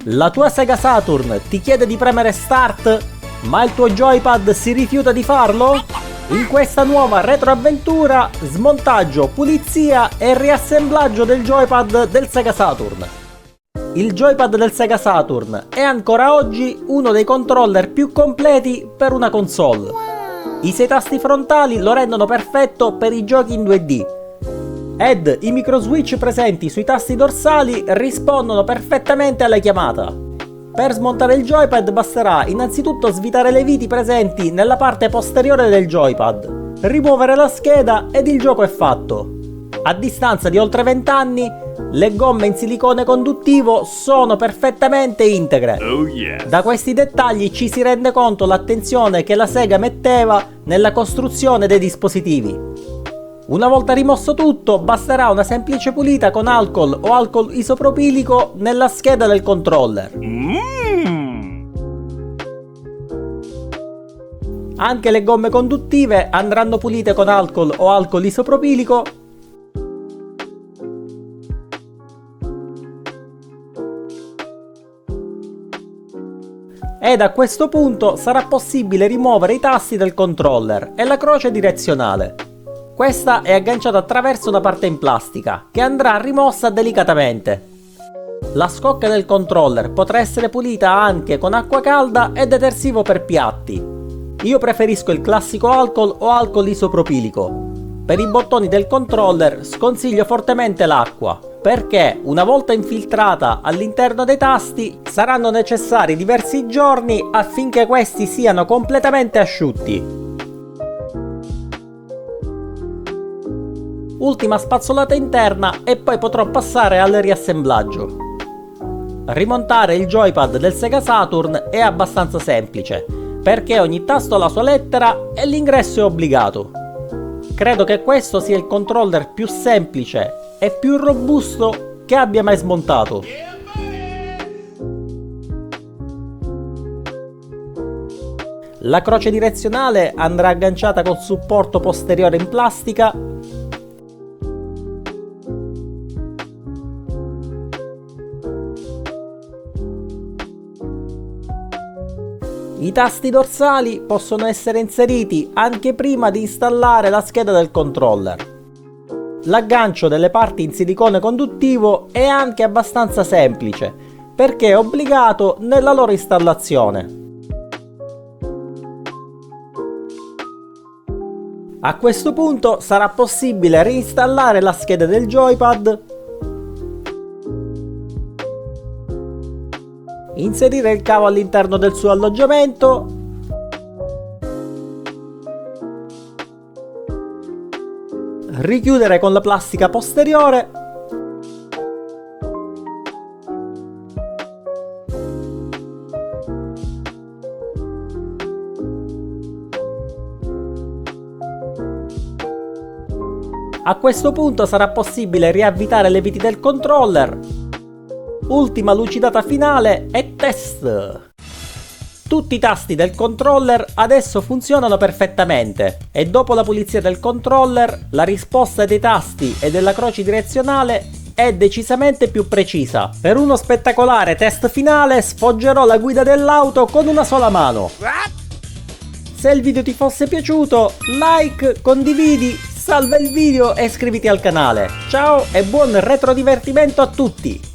La tua Sega Saturn ti chiede di premere Start, ma il tuo joypad si rifiuta di farlo? In questa nuova retroavventura, smontaggio, pulizia e riassemblaggio del joypad del Sega Saturn. Il joypad del Sega Saturn è ancora oggi uno dei controller più completi per una console. I 6 tasti frontali lo rendono perfetto per i giochi in 2D. Ed i microswitch presenti sui tasti dorsali rispondono perfettamente alla chiamata. Per smontare il joypad basterà innanzitutto svitare le viti presenti nella parte posteriore del joypad, rimuovere la scheda ed il gioco è fatto. A distanza di oltre 20 anni, le gomme in silicone conduttivo sono perfettamente integre. Oh yeah. Da questi dettagli ci si rende conto l'attenzione che la Sega metteva nella costruzione dei dispositivi. Una volta rimosso tutto, basterà una semplice pulita con alcol o alcol isopropilico nella scheda del controller. Anche le gomme conduttive andranno pulite con alcol o alcol isopropilico. Ed a questo punto sarà possibile rimuovere i tasti del controller e la croce direzionale. Questa è agganciata attraverso una parte in plastica, che andrà rimossa delicatamente. La scocca del controller potrà essere pulita anche con acqua calda e detersivo per piatti. Io preferisco il classico alcol o alcol isopropilico. Per i bottoni del controller sconsiglio fortemente l'acqua, perché una volta infiltrata all'interno dei tasti saranno necessari diversi giorni affinché questi siano completamente asciutti. Ultima spazzolata interna e poi potrò passare al riassemblaggio. Rimontare il joypad del Sega Saturn è abbastanza semplice, perché ogni tasto ha la sua lettera e l'ingresso è obbligato. Credo che questo sia il controller più semplice e più robusto che abbia mai smontato. La croce direzionale andrà agganciata col supporto posteriore in plastica. I tasti dorsali possono essere inseriti anche prima di installare la scheda del controller. L'aggancio delle parti in silicone conduttivo è anche abbastanza semplice, perché è obbligato nella loro installazione. A questo punto sarà possibile reinstallare la scheda del joypad, inserire il cavo all'interno del suo alloggiamento, richiudere con la plastica posteriore, a questo punto sarà possibile riavvitare le viti del controller. Ultima lucidata finale e test! Tutti i tasti del controller adesso funzionano perfettamente e dopo la pulizia del controller la risposta dei tasti e della croce direzionale è decisamente più precisa. Per uno spettacolare test finale sfoggerò la guida dell'auto con una sola mano. Se il video ti fosse piaciuto, like, condividi, salva il video e iscriviti al canale. Ciao e buon retro divertimento a tutti!